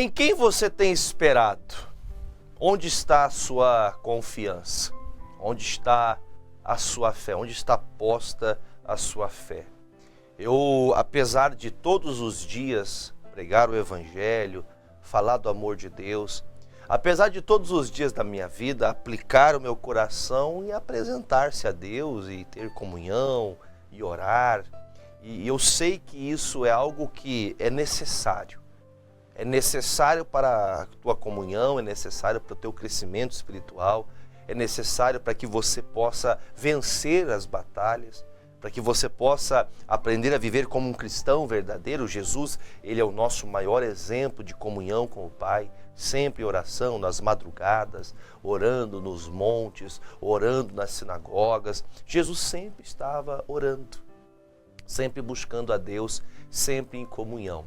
Em quem você tem esperado? Onde está a sua confiança? Onde está a sua fé? Onde está posta a sua fé? Eu, apesar de todos os dias pregar o Evangelho, falar do amor de Deus, apesar de todos os dias da minha vida aplicar o meu coração e apresentar-se a Deus e ter comunhão e orar, e eu sei que isso é algo que é necessário. É necessário para a tua comunhão, é necessário para o teu crescimento espiritual, é necessário para que você possa vencer as batalhas, para que você possa aprender a viver como um cristão verdadeiro. Jesus, ele é o nosso maior exemplo de comunhão com o Pai, sempre em oração, nas madrugadas, orando nos montes, orando nas sinagogas. Jesus sempre estava orando, sempre buscando a Deus, sempre em comunhão.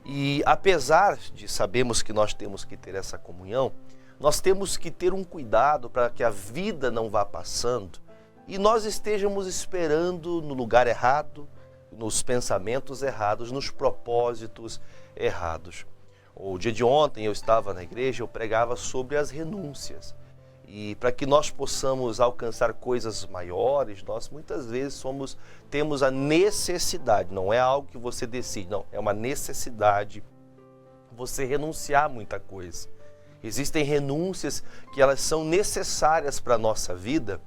E apesar de sabermos que nós temos que ter essa comunhão, nós temos que ter um cuidado para que a vida não vá passando e nós estejamos esperando no lugar errado, nos pensamentos errados, nos propósitos errados. O dia de ontem eu estava na igreja, eu pregava sobre as renúncias. E para que nós possamos alcançar coisas maiores, nós muitas vezes temos a necessidade, não é algo que você decide, não, é uma necessidade você renunciar a muita coisa. Existem renúncias que elas são necessárias para a nossa vida,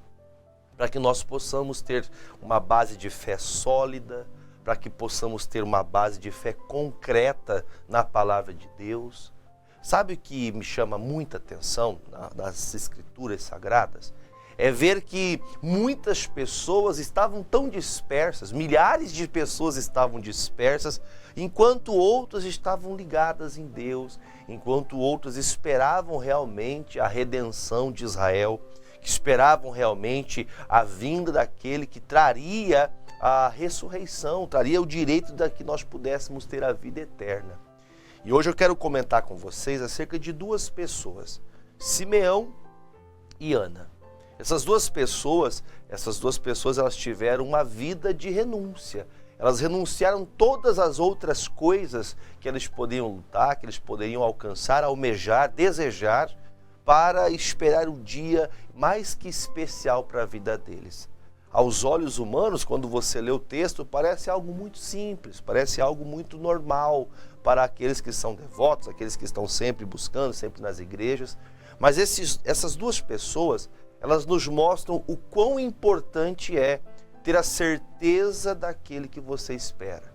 para que nós possamos ter uma base de fé sólida, para que possamos ter uma base de fé concreta na palavra de Deus. Sabe o que me chama muita atenção nas escrituras sagradas? É ver que muitas pessoas estavam tão dispersas, milhares de pessoas estavam dispersas, enquanto outras estavam ligadas em Deus, enquanto outras esperavam realmente a redenção de Israel, que esperavam realmente a vinda daquele que traria a ressurreição, traria o direito de que nós pudéssemos ter a vida eterna. E hoje eu quero comentar com vocês acerca de duas pessoas, Simeão e Ana. Essas duas pessoas elas tiveram uma vida de renúncia. Elas renunciaram todas as outras coisas que eles poderiam lutar, que eles poderiam alcançar, almejar, desejar, para esperar o dia mais que especial para a vida deles. Aos olhos humanos, quando você lê o texto, parece algo muito simples, parece algo muito normal para aqueles que são devotos, aqueles que estão sempre buscando, sempre nas igrejas. Mas essas duas pessoas, elas nos mostram o quão importante é ter a certeza daquele que você espera.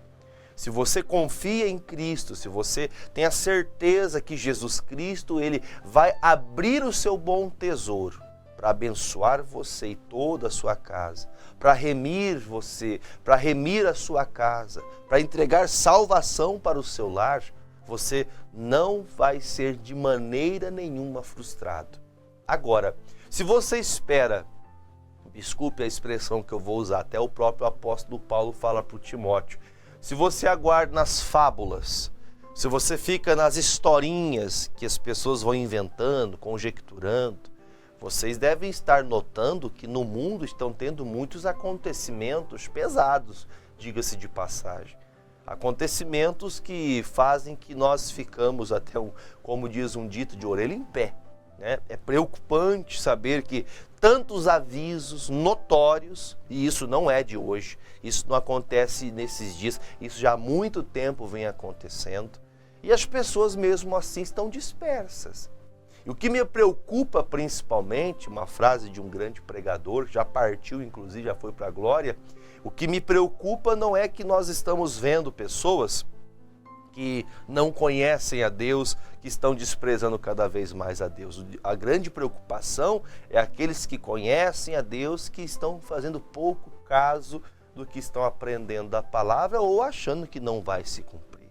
Se você confia em Cristo, se você tem a certeza que Jesus Cristo, ele vai abrir o seu bom tesouro para abençoar você e toda a sua casa, para remir você, para remir a sua casa, para entregar salvação para o seu lar, você não vai ser de maneira nenhuma frustrado. Agora, se você espera, desculpe a expressão que eu vou usar, até o próprio apóstolo Paulo fala para o Timóteo, se você aguarda nas fábulas, se você fica nas historinhas que as pessoas vão inventando, conjecturando, vocês devem estar notando que no mundo estão tendo muitos acontecimentos pesados, diga-se de passagem. Acontecimentos que fazem que nós ficamos até, como diz um dito, de orelha em pé. É preocupante saber que tantos avisos notórios, e isso não é de hoje, isso não acontece nesses dias, isso já há muito tempo vem acontecendo, e as pessoas mesmo assim estão dispersas. E o que me preocupa principalmente, uma frase de um grande pregador, já partiu inclusive, já foi para a glória, o que me preocupa não é que nós estamos vendo pessoas que não conhecem a Deus, que estão desprezando cada vez mais a Deus. A grande preocupação é aqueles que conhecem a Deus, que estão fazendo pouco caso do que estão aprendendo da palavra ou achando que não vai se cumprir.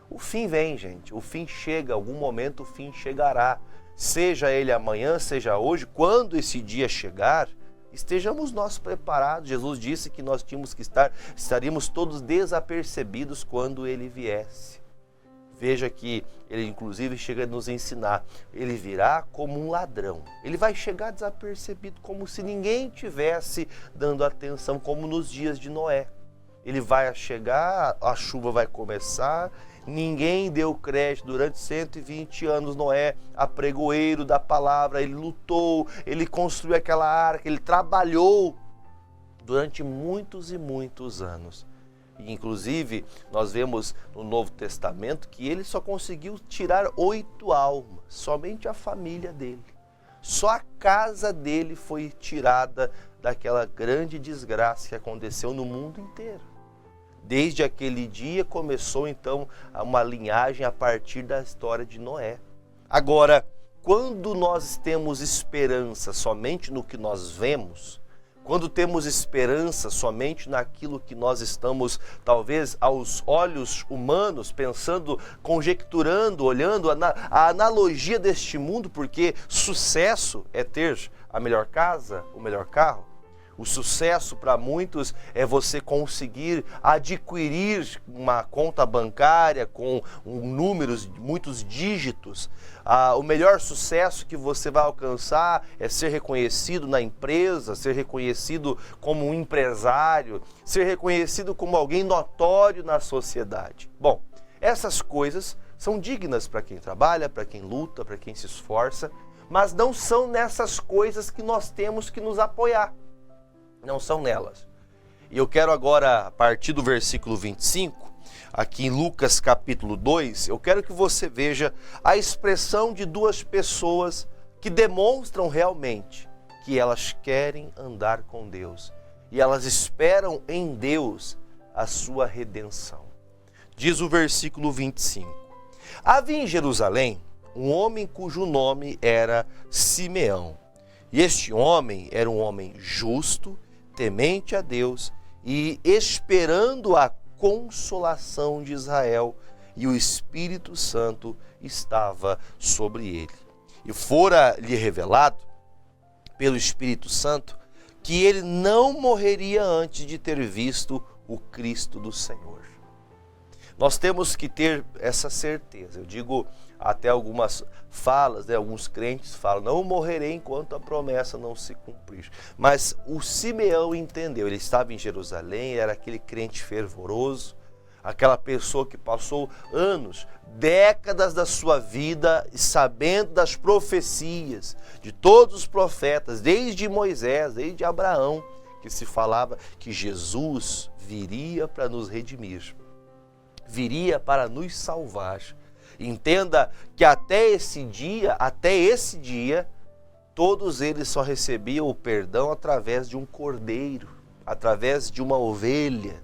O fim vem, gente, o fim chega, algum momento o fim chegará. Seja ele amanhã, seja hoje, quando esse dia chegar, estejamos nós preparados. Jesus disse que nós estaríamos todos desapercebidos quando ele viesse. Veja que ele inclusive chega a nos ensinar, ele virá como um ladrão. Ele vai chegar desapercebido, como se ninguém tivesse dando atenção, como nos dias de Noé. Ele vai chegar, a chuva vai começar, Ninguém deu crédito durante 120 anos. Noé, apregoeiro da palavra, ele lutou, ele construiu aquela arca, ele trabalhou durante muitos e muitos anos. E, inclusive, nós vemos no Novo Testamento que ele só conseguiu tirar 8 almas, somente a família dele. Só a casa dele foi tirada daquela grande desgraça que aconteceu no mundo inteiro. Desde aquele dia começou então uma linhagem a partir da história de Noé. Agora, quando nós temos esperança somente no que nós vemos, quando temos esperança somente naquilo que nós estamos, talvez aos olhos humanos, pensando, conjecturando, olhando a analogia deste mundo, porque sucesso é ter a melhor casa, o melhor carro. O sucesso para muitos é você conseguir adquirir uma conta bancária com números, muitos dígitos. O melhor sucesso que você vai alcançar é ser reconhecido na empresa, ser reconhecido como um empresário, ser reconhecido como alguém notório na sociedade. Bom, essas coisas são dignas para quem trabalha, para quem luta, para quem se esforça, mas não são nessas coisas que nós temos que nos apoiar. Não são nelas. E eu quero agora, a partir do versículo 25, aqui em Lucas capítulo 2, eu quero que você veja a expressão de duas pessoas que demonstram realmente que elas querem andar com Deus e elas esperam em Deus a sua redenção. Diz o versículo 25: Havia em Jerusalém um homem cujo nome era Simeão. E este homem era um homem justo, temente a Deus e esperando a consolação de Israel, e o Espírito Santo estava sobre ele. E fora-lhe revelado pelo Espírito Santo que ele não morreria antes de ter visto o Cristo do Senhor. Nós temos que ter essa certeza. Eu digo até algumas falas, alguns crentes falam, não morrerei enquanto a promessa não se cumprir. Mas o Simeão entendeu, ele estava em Jerusalém, era aquele crente fervoroso, aquela pessoa que passou anos, décadas da sua vida sabendo das profecias de todos os profetas, desde Moisés, desde Abraão, que se falava que Jesus viria para nos redimir, viria para nos salvar. Entenda que até esse dia, todos eles só recebiam o perdão através de um cordeiro, através de uma ovelha.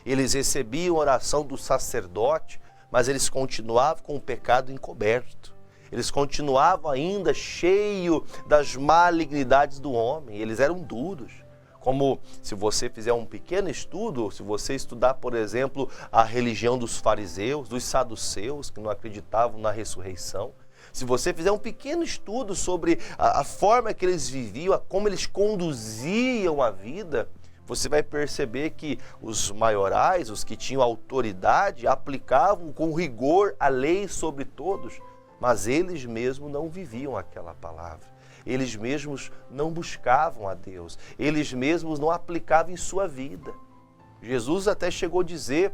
Eles recebiam a oração do sacerdote, mas eles continuavam com o pecado encoberto. Eles continuavam ainda cheios das malignidades do homem, eles eram duros. Como se você fizer um pequeno estudo, se você estudar, por exemplo, a religião dos fariseus, dos saduceus, que não acreditavam na ressurreição, se você fizer um pequeno estudo sobre a forma que eles viviam, como eles conduziam a vida, você vai perceber que os maiorais, os que tinham autoridade, aplicavam com rigor a lei sobre todos, mas eles mesmos não viviam aquela palavra. Eles mesmos não buscavam a Deus, eles mesmos não aplicavam em sua vida. Jesus até chegou a dizer,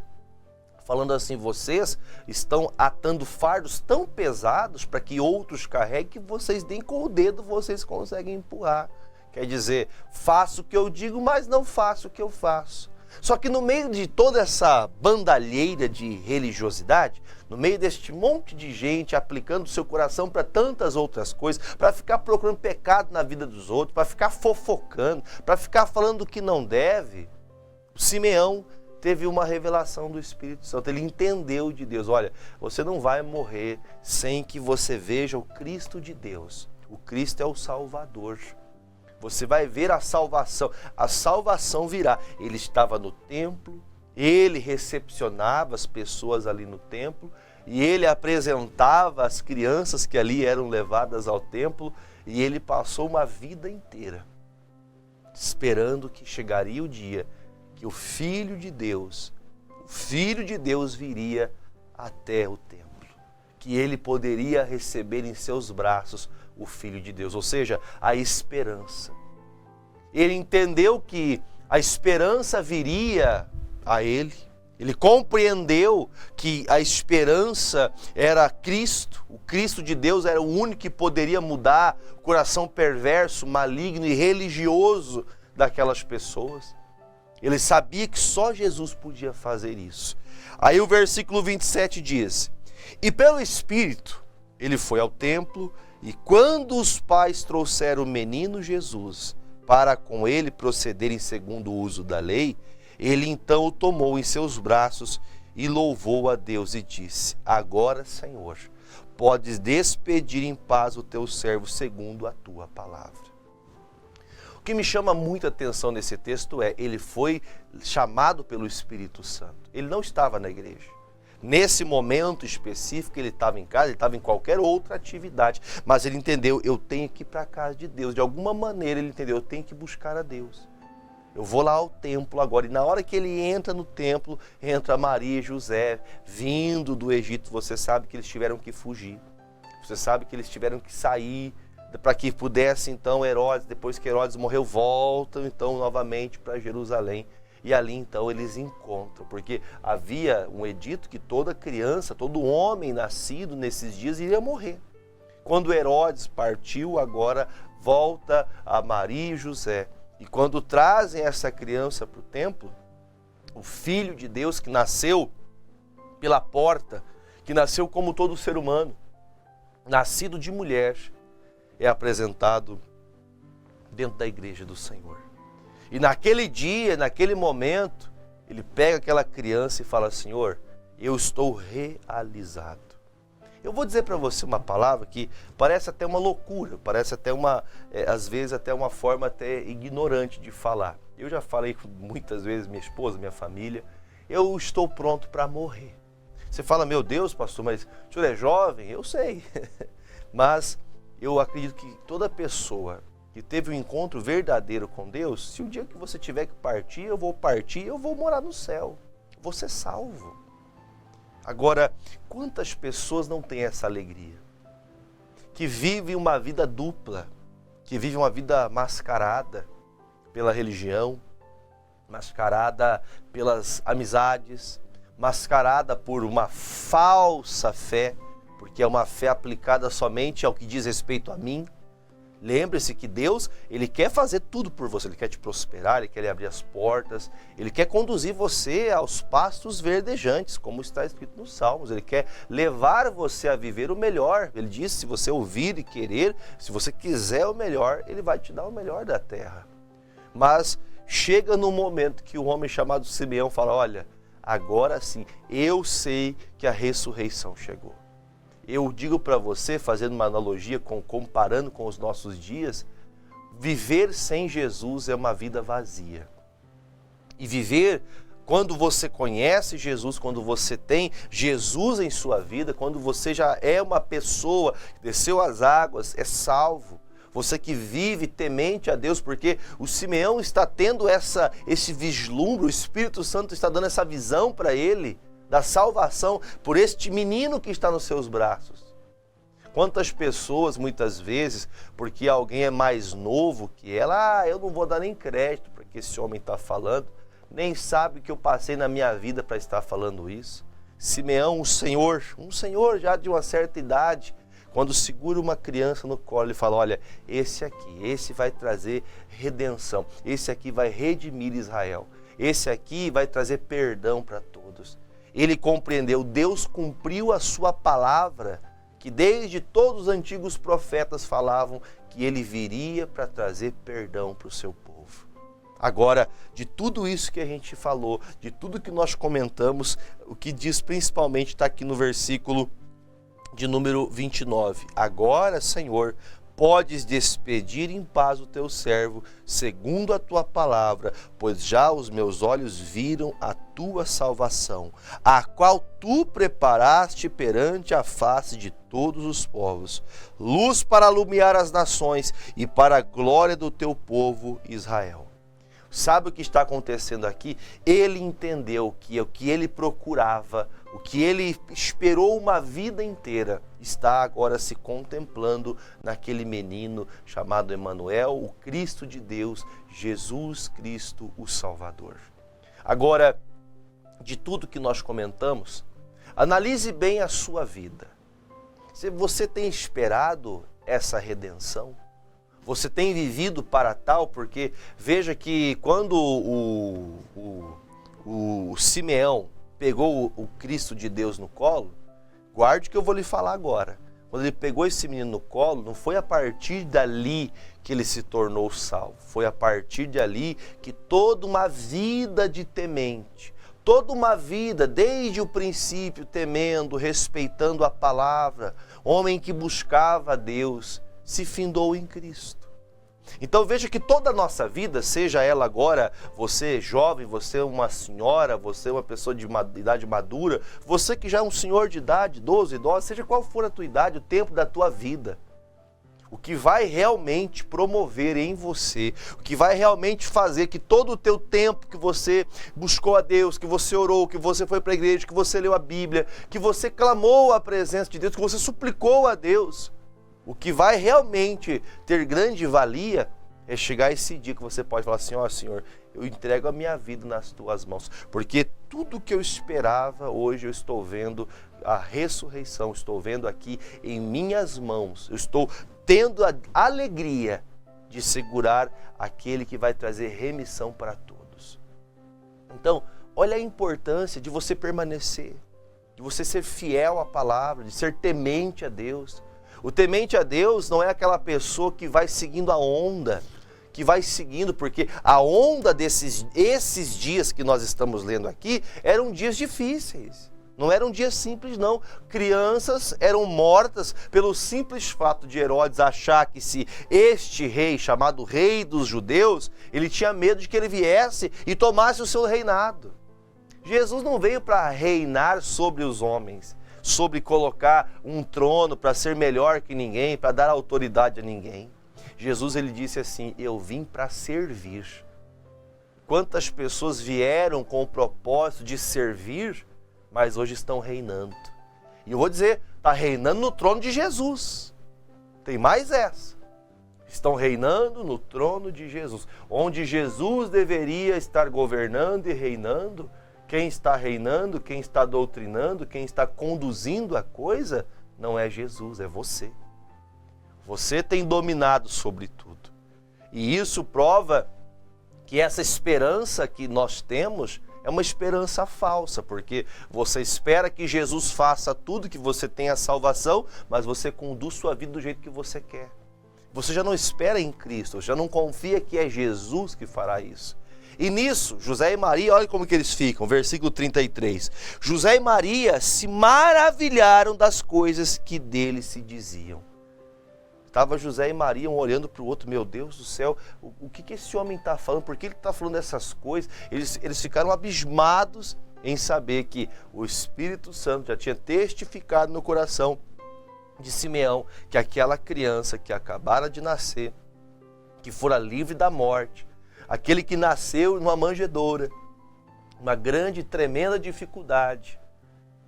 falando assim, vocês estão atando fardos tão pesados para que outros carreguem que vocês nem com o dedo vocês conseguem empurrar. Quer dizer, faço o que eu digo, mas não faço o que eu faço. Só que no meio de toda essa bandalheira de religiosidade, no meio deste monte de gente aplicando seu coração para tantas outras coisas, para ficar procurando pecado na vida dos outros, para ficar fofocando, para ficar falando o que não deve, o Simeão teve uma revelação do Espírito Santo. Ele entendeu de Deus. Olha, você não vai morrer sem que você veja o Cristo de Deus. O Cristo é o Salvador. Você vai ver a salvação virá. Ele estava no templo, ele recepcionava as pessoas ali no templo, e ele apresentava as crianças que ali eram levadas ao templo, e ele passou uma vida inteira esperando que chegaria o dia que o Filho de Deus viria até o templo, que ele poderia receber em seus braços o Filho de Deus, ou seja, a esperança. Ele entendeu que a esperança viria a ele, Ele compreendeu que a esperança era Cristo. O Cristo de Deus era o único que poderia mudar o coração perverso, maligno e religioso daquelas pessoas. Ele sabia que só Jesus podia fazer isso. Aí o versículo 27 diz: e pelo Espírito ele foi ao templo, e quando os pais trouxeram o menino Jesus para com ele procederem segundo o uso da lei, ele então o tomou em seus braços e louvou a Deus e disse: agora, Senhor, podes despedir em paz o teu servo segundo a tua palavra. O que me chama muita atenção nesse texto é, ele foi chamado pelo Espírito Santo. Ele não estava na igreja. Nesse momento específico, ele estava em casa, ele estava em qualquer outra atividade. Mas ele entendeu, eu tenho que ir para a casa de Deus. De alguma maneira ele entendeu, eu tenho que buscar a Deus. Eu vou lá ao templo agora. E na hora que ele entra no templo, entra Maria e José, vindo do Egito. Você sabe que eles tiveram que fugir. Você sabe que eles tiveram que sair para que pudesse então Herodes, depois que Herodes morreu, voltam então novamente para Jerusalém. E ali então eles encontram, porque havia um edito que toda criança, todo homem nascido nesses dias iria morrer. Quando Herodes partiu, agora volta a Maria e José. E quando trazem essa criança para o templo, o Filho de Deus que nasceu pela porta, que nasceu como todo ser humano, nascido de mulher, é apresentado dentro da igreja do Senhor. E naquele dia, naquele momento, ele pega aquela criança e fala: Senhor, eu estou realizado. Eu vou dizer para você uma palavra que parece até uma loucura, parece até às vezes até uma forma até ignorante de falar. Eu já falei muitas vezes, minha esposa, minha família, eu estou pronto para morrer. Você fala: meu Deus, pastor, mas o senhor é jovem? Eu sei, mas eu acredito que toda pessoa que teve um encontro verdadeiro com Deus, se o dia que você tiver que partir, eu vou morar no céu, vou ser salvo. Agora, quantas pessoas não têm essa alegria? Que vivem uma vida dupla, que vivem uma vida mascarada pela religião, mascarada pelas amizades, mascarada por uma falsa fé, porque é uma fé aplicada somente ao que diz respeito a mim. Lembre-se que Deus, Ele quer fazer tudo por você, Ele quer te prosperar, Ele quer lhe abrir as portas, Ele quer conduzir você aos pastos verdejantes, como está escrito nos Salmos. Ele quer levar você a viver o melhor. Ele diz, se você ouvir e querer, se você quiser o melhor, Ele vai te dar o melhor da terra. Mas chega num momento que um homem chamado Simeão fala: olha, agora sim, eu sei que a ressurreição chegou. Eu digo para você, fazendo uma analogia, comparando com os nossos dias, viver sem Jesus é uma vida vazia. E viver, quando você conhece Jesus, quando você tem Jesus em sua vida, quando você já é uma pessoa que desceu as águas, é salvo. Você que vive temente a Deus, porque o Simeão está tendo esse vislumbre, o Espírito Santo está dando essa visão para ele, da salvação por este menino que está nos seus braços. Quantas pessoas, muitas vezes, porque alguém é mais novo que ela, eu não vou dar nem crédito para que esse homem está falando, nem sabe o que eu passei na minha vida para estar falando isso. Simeão, um senhor já de uma certa idade, quando segura uma criança no colo, ele fala: olha, esse vai trazer redenção, esse aqui vai redimir Israel, esse aqui vai trazer perdão para todos. Ele compreendeu, Deus cumpriu a sua palavra, que desde todos os antigos profetas falavam que ele viria para trazer perdão para o seu povo. Agora, de tudo isso que a gente falou, de tudo que nós comentamos, o que diz principalmente está aqui no versículo de número 29. Agora, Senhor, podes despedir em paz o teu servo, segundo a tua palavra, pois já os meus olhos viram a tua salvação, a qual tu preparaste perante a face de todos os povos, luz para iluminar as nações e para a glória do teu povo Israel. Sabe o que está acontecendo aqui? Ele entendeu que o que ele procurava, o que ele esperou uma vida inteira, está agora se contemplando naquele menino chamado Emanuel, o Cristo de Deus, Jesus Cristo, o Salvador. Agora, de tudo que nós comentamos, analise bem a sua vida. Se você tem esperado essa redenção, você tem vivido para tal, porque veja que quando o Simeão pegou o Cristo de Deus no colo, guarde o que eu vou lhe falar agora. Quando ele pegou esse menino no colo, não foi a partir dali que ele se tornou salvo. Foi a partir dali que toda uma vida de temente, toda uma vida, desde o princípio, temendo, respeitando a palavra, homem que buscava a Deus, se findou em Cristo. Então veja que toda a nossa vida, seja ela agora, você jovem, você uma senhora, você uma pessoa de idade madura, você que já é um senhor de idade, idoso, idosa, seja qual for a tua idade, o tempo da tua vida, o que vai realmente promover em você, o que vai realmente fazer que todo o teu tempo que você buscou a Deus, que você orou, que você foi para a igreja, que você leu a Bíblia, que você clamou a presença de Deus, que você suplicou a Deus, o que vai realmente ter grande valia é chegar esse dia que você pode falar assim, ó Senhor, eu entrego a minha vida nas tuas mãos, porque tudo que eu esperava, hoje eu estou vendo a ressurreição, estou vendo aqui em minhas mãos, eu estou tendo a alegria de segurar aquele que vai trazer remissão para todos. Então, olha a importância de você permanecer, de você ser fiel à palavra, de ser temente a Deus. O temente a Deus não é aquela pessoa que vai seguindo a onda, que vai seguindo, porque a onda esses dias que nós estamos lendo aqui eram dias difíceis. Não eram dias simples, não. Crianças eram mortas pelo simples fato de Herodes achar que se este rei, chamado rei dos judeus, ele tinha medo de que ele viesse e tomasse o seu reinado. Jesus não veio para reinar sobre os homens, sobre colocar um trono para ser melhor que ninguém, para dar autoridade a ninguém. Jesus, ele disse assim, eu vim para servir. Quantas pessoas vieram com o propósito de servir, mas hoje estão reinando. E eu vou dizer, está reinando no trono de Jesus. Tem mais essa. Estão reinando no trono de Jesus. Onde Jesus deveria estar governando e reinando, quem está reinando, quem está doutrinando, quem está conduzindo a coisa, não é Jesus, é você. Você tem dominado sobre tudo. E isso prova que essa esperança que nós temos é uma esperança falsa, porque você espera que Jesus faça tudo, que você tenha salvação, mas você conduz sua vida do jeito que você quer. Você já não espera em Cristo, já não confia que é Jesus que fará isso. E nisso, José e Maria, olha como que eles ficam, versículo 33. José e Maria se maravilharam das coisas que dele se diziam. Estava José e Maria um olhando para o outro, meu Deus do céu, o que esse homem está falando? Por que ele está falando dessas coisas? Eles ficaram abismados em saber que o Espírito Santo já tinha testificado no coração de Simeão que aquela criança que acabara de nascer, que fora livre da morte, aquele que nasceu numa manjedoura, uma grande e tremenda dificuldade,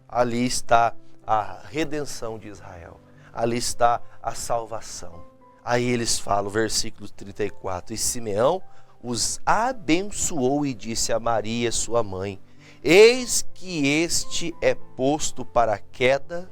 ali está a redenção de Israel, ali está a salvação. Aí eles falam, versículo 34, e Simeão os abençoou e disse a Maria, sua mãe, eis que este é posto para a queda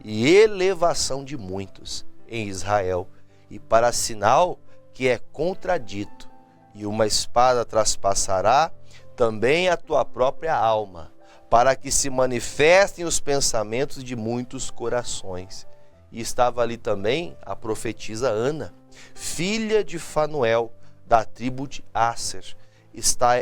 e elevação de muitos em Israel, e para sinal que é contradito, e uma espada traspassará também a tua própria alma, para que se manifestem os pensamentos de muitos corações. E estava ali também a profetisa Ana, filha de Fanuel, da tribo de Asser.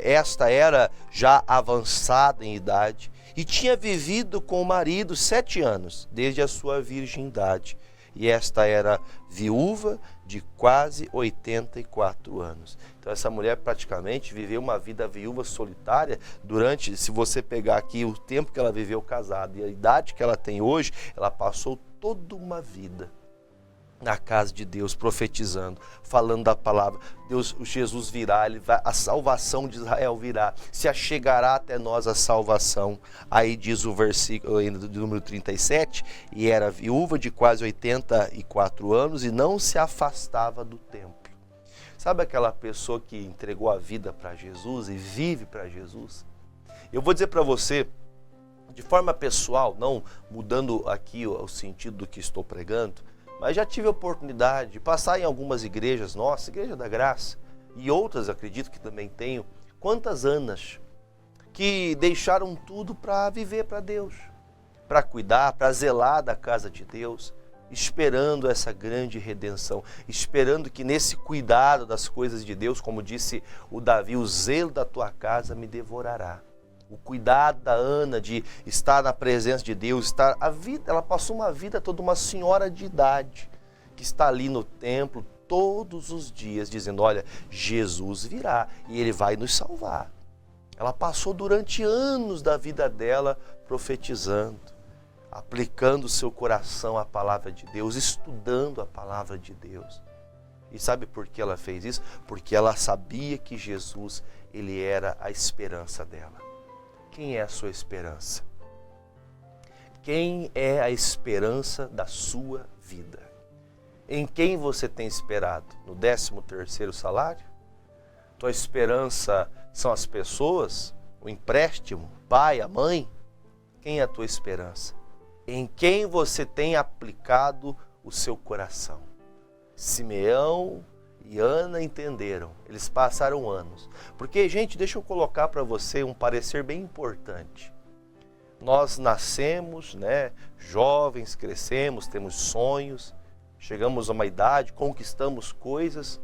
Esta era já avançada em idade e tinha vivido com o marido 7 anos, desde a sua virgindade. E esta era viúva de quase 84 anos. Então essa mulher praticamente viveu uma vida viúva solitária durante, se você pegar aqui o tempo que ela viveu casada e a idade que ela tem hoje, ela passou toda uma vida na casa de Deus, profetizando, falando da palavra. Deus, o Jesus virá, a salvação de Israel virá, se achegará até nós a salvação. Aí diz o versículo ainda do número 37, e era viúva de quase 84 anos e não se afastava do templo. Sabe aquela pessoa que entregou a vida para Jesus e vive para Jesus? Eu vou dizer para você, de forma pessoal, não mudando aqui o sentido do que estou pregando, mas já tive a oportunidade de passar em algumas igrejas nossas, Igreja da Graça, e outras acredito que também tenho, quantas Anas que deixaram tudo para viver para Deus, para cuidar, para zelar da casa de Deus, esperando essa grande redenção, esperando que nesse cuidado das coisas de Deus, como disse o Davi, o zelo da tua casa me devorará. O cuidado da Ana de estar na presença de Deus, ela passou uma vida toda uma senhora de idade, que está ali no templo todos os dias, dizendo, olha, Jesus virá e Ele vai nos salvar. Ela passou durante anos da vida dela profetizando, aplicando o seu coração à palavra de Deus, estudando a palavra de Deus. E sabe por que ela fez isso? Porque ela sabia que Jesus, Ele era a esperança dela. Quem é a sua esperança? Quem é a esperança da sua vida? Em quem você tem esperado? No 13º salário? Tua esperança são as pessoas? O empréstimo? O pai, a mãe? Quem é a tua esperança? Em quem você tem aplicado o seu coração? Simeão e Ana entenderam, eles passaram anos. Porque, gente, deixa eu colocar para você um parecer bem importante. Nós nascemos, jovens, crescemos, temos sonhos, chegamos a uma idade, conquistamos coisas,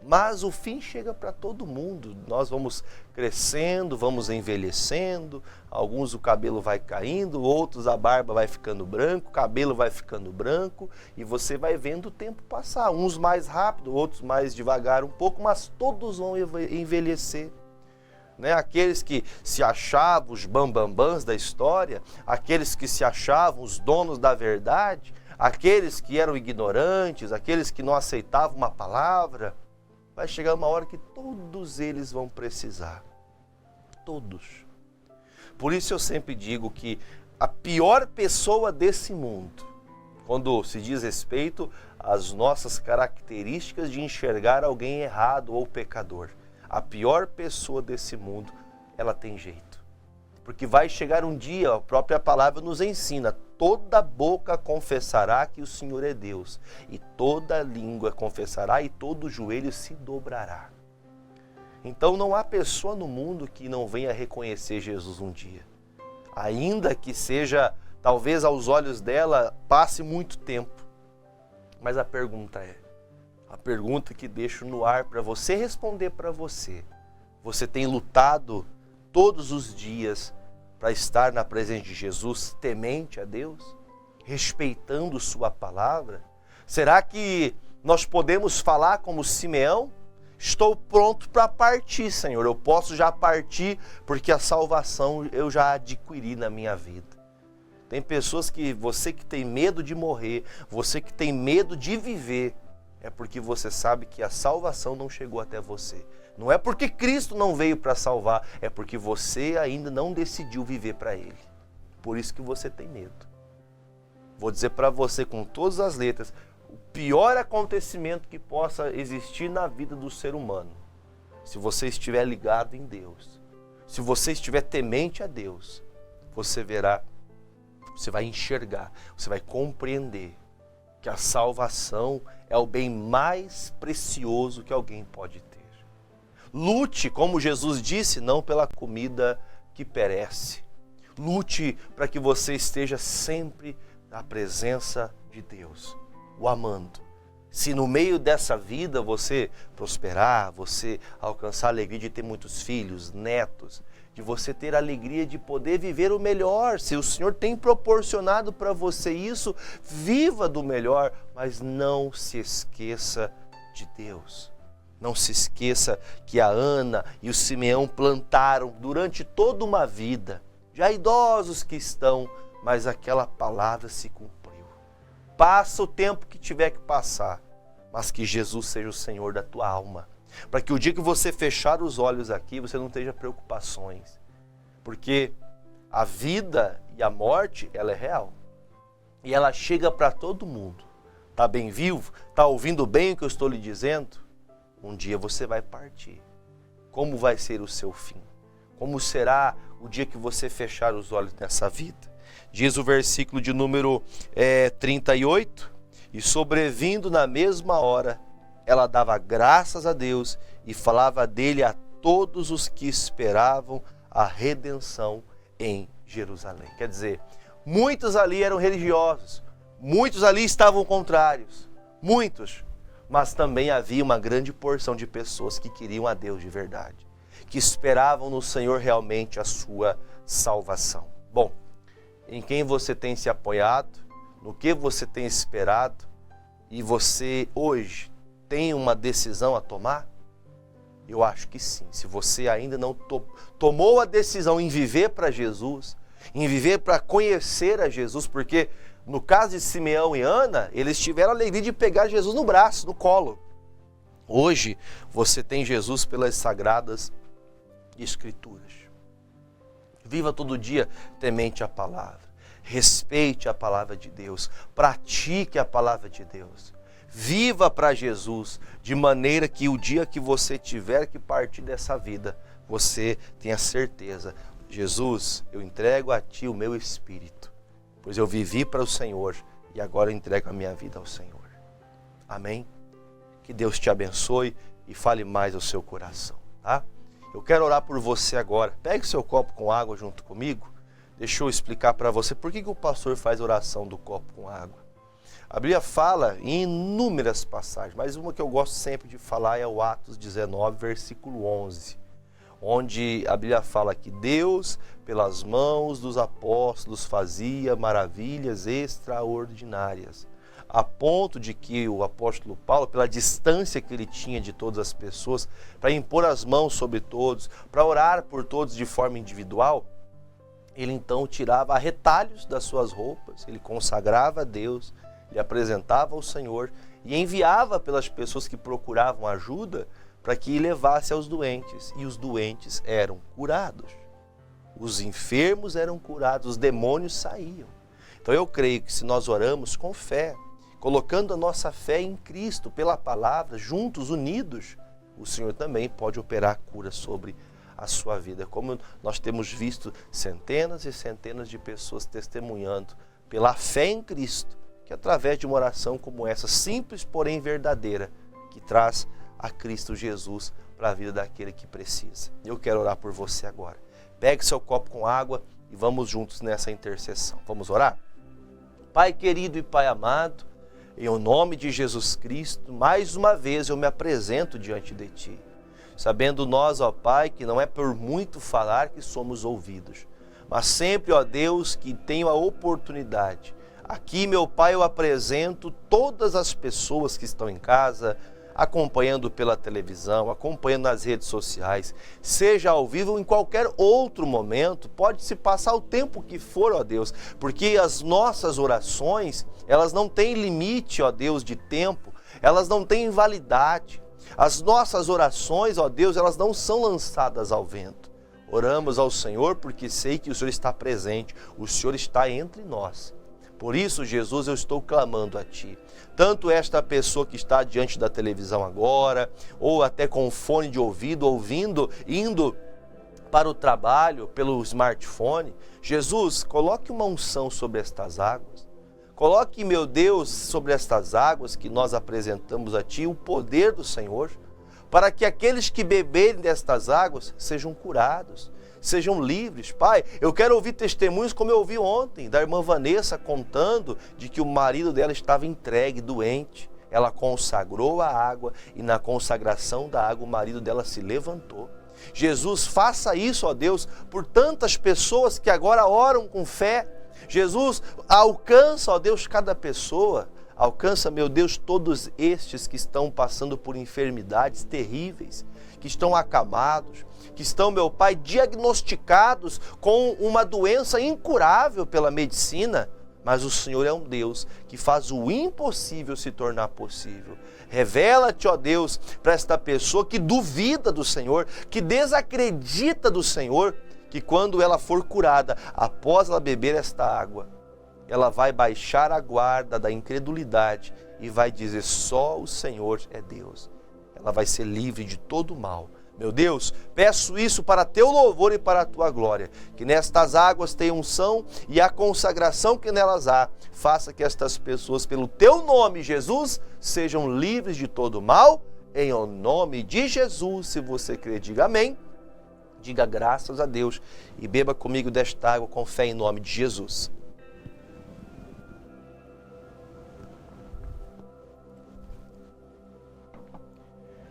mas o fim chega para todo mundo. Nós vamos crescendo, vamos envelhecendo, alguns o cabelo vai caindo, outros a barba vai ficando branco, o cabelo vai ficando branco, e você vai vendo o tempo passar, uns mais rápido, outros mais devagar um pouco, mas todos vão envelhecer. Aqueles que se achavam os bambambãs da história, aqueles que se achavam os donos da verdade, aqueles que eram ignorantes, aqueles que não aceitavam uma palavra, vai chegar uma hora que todos eles vão precisar. Todos. Por isso eu sempre digo que a pior pessoa desse mundo, quando se diz respeito às nossas características de enxergar alguém errado ou pecador, a pior pessoa desse mundo, ela tem jeito. Porque vai chegar um dia, a própria palavra nos ensina, toda boca confessará que o Senhor é Deus, e toda língua confessará e todo joelho se dobrará. Então não há pessoa no mundo que não venha reconhecer Jesus um dia. Ainda que seja, talvez aos olhos dela, passe muito tempo. Mas a pergunta que deixo no ar para você responder para você. Você tem lutado todos os dias para estar na presença de Jesus, temente a Deus, respeitando sua palavra? Será que nós podemos falar como Simeão? Estou pronto para partir, Senhor. Eu posso já partir porque a salvação eu já adquiri na minha vida. Tem pessoas que você que tem medo de morrer, você que tem medo de viver, é porque você sabe que a salvação não chegou até você. Não é porque Cristo não veio para salvar, é porque você ainda não decidiu viver para Ele. Por isso que você tem medo. Vou dizer para você com todas as letras, o pior acontecimento que possa existir na vida do ser humano, se você estiver ligado em Deus, se você estiver temente a Deus, você verá, você vai enxergar, você vai compreender que a salvação é o bem mais precioso que alguém pode ter. Lute, como Jesus disse, não pela comida que perece. Lute para que você esteja sempre na presença de Deus, o amando. Se no meio dessa vida você prosperar, você alcançar a alegria de ter muitos filhos, netos, de você ter a alegria de poder viver o melhor, se o Senhor tem proporcionado para você isso, viva do melhor, mas não se esqueça de Deus. Não se esqueça que a Ana e o Simeão plantaram durante toda uma vida, já idosos que estão, mas aquela palavra se cumpriu. Passa o tempo que tiver que passar, mas que Jesus seja o Senhor da tua alma. Para que o dia que você fechar os olhos aqui, você não tenha preocupações. Porque a vida e a morte, ela é real. E ela chega para todo mundo. Está bem vivo? Está ouvindo bem o que eu estou lhe dizendo? Um dia você vai partir. Como vai ser o seu fim? Como será o dia que você fechar os olhos nessa vida. Diz o versículo de número 38, e sobrevindo na mesma hora, ela dava graças a Deus e falava dele a todos os que esperavam a redenção em Jerusalém. Quer dizer, muitos ali eram religiosos, muitos ali estavam contrários, muitos, mas também havia uma grande porção de pessoas que queriam a Deus de verdade, que esperavam no Senhor realmente a sua salvação. Bom, em quem você tem se apoiado, no que você tem esperado, e você hoje tem uma decisão a tomar? Eu acho que sim. Se você ainda não tomou a decisão em viver para Jesus, em viver para conhecer a Jesus, porque no caso de Simeão e Ana, eles tiveram a alegria de pegar Jesus no braço, no colo. Hoje, você tem Jesus pelas sagradas Escrituras. Viva todo dia temente a palavra. Respeite a palavra de Deus. Pratique a palavra de Deus. Viva para Jesus, de maneira que o dia que você tiver que partir dessa vida, você tenha certeza: Jesus, eu entrego a Ti o meu espírito, pois eu vivi para o Senhor e agora eu entrego a minha vida ao Senhor. Amém? Que Deus te abençoe e fale mais ao seu coração, tá? Eu quero orar por você agora. Pegue seu copo com água junto comigo. Deixa eu explicar para você por que o pastor faz oração do copo com água. A Bíblia fala em inúmeras passagens, mas uma que eu gosto sempre de falar é o Atos 19, versículo 11, onde a Bíblia fala que Deus, pelas mãos dos apóstolos, fazia maravilhas extraordinárias, a ponto de que o apóstolo Paulo, pela distância que ele tinha de todas as pessoas, para impor as mãos sobre todos, para orar por todos de forma individual, ele então tirava retalhos das suas roupas, ele consagrava a Deus, ele apresentava ao Senhor e enviava pelas pessoas que procuravam ajuda para que levasse aos doentes, e os doentes eram curados. Os enfermos eram curados, os demônios saíam. Então eu creio que se nós oramos com fé, colocando a nossa fé em Cristo, pela palavra, juntos, unidos, o Senhor também pode operar cura sobre a sua vida. Como nós temos visto centenas e centenas de pessoas testemunhando pela fé em Cristo, que através de uma oração como essa, simples porém verdadeira, que traz a Cristo Jesus para a vida daquele que precisa. Eu quero orar por você agora. Pegue seu copo com água e vamos juntos nessa intercessão. Vamos orar? Pai querido e Pai amado, em nome de Jesus Cristo, mais uma vez eu me apresento diante de Ti, sabendo nós, ó Pai, que não é por muito falar que somos ouvidos, mas sempre, ó Deus, que tenho a oportunidade. Aqui, meu Pai, eu apresento todas as pessoas que estão em casa, acompanhando pela televisão, acompanhando nas redes sociais, seja ao vivo ou em qualquer outro momento, pode se passar o tempo que for, ó Deus, porque as nossas orações, elas não têm limite, ó Deus, de tempo, elas não têm validade. As nossas orações, ó Deus, elas não são lançadas ao vento. Oramos ao Senhor porque sei que o Senhor está presente, o Senhor está entre nós. Por isso, Jesus, eu estou clamando a Ti. Tanto esta pessoa que está diante da televisão agora, ou até com fone de ouvido, ouvindo, indo para o trabalho pelo smartphone. Jesus, coloque uma unção sobre estas águas. Coloque, meu Deus, sobre estas águas que nós apresentamos a Ti, o poder do Senhor, para que aqueles que beberem destas águas sejam curados, sejam livres. Pai, eu quero ouvir testemunhos como eu ouvi ontem, da irmã Vanessa contando de que o marido dela estava entregue, doente. Ela consagrou a água e na consagração da água o marido dela se levantou. Jesus, faça isso, ó Deus, por tantas pessoas que agora oram com fé. Jesus, alcança, ó Deus, cada pessoa. Alcança, meu Deus, todos estes que estão passando por enfermidades terríveis, que estão acamados, que estão, meu Pai, diagnosticados com uma doença incurável pela medicina, mas o Senhor é um Deus que faz o impossível se tornar possível. Revela-te, ó Deus, para esta pessoa que duvida do Senhor, que desacredita do Senhor, que quando ela for curada, após ela beber esta água, ela vai baixar a guarda da incredulidade e vai dizer: só o Senhor é Deus. Ela vai ser livre de todo mal, Meu Deus, peço isso para teu louvor e para a tua glória, que nestas águas tenha unção e a consagração que nelas há, faça que estas pessoas, pelo teu nome, Jesus, sejam livres de todo mal, em o nome de Jesus. Se você crer, diga amém, diga graças a Deus e beba comigo desta água com fé em nome de Jesus.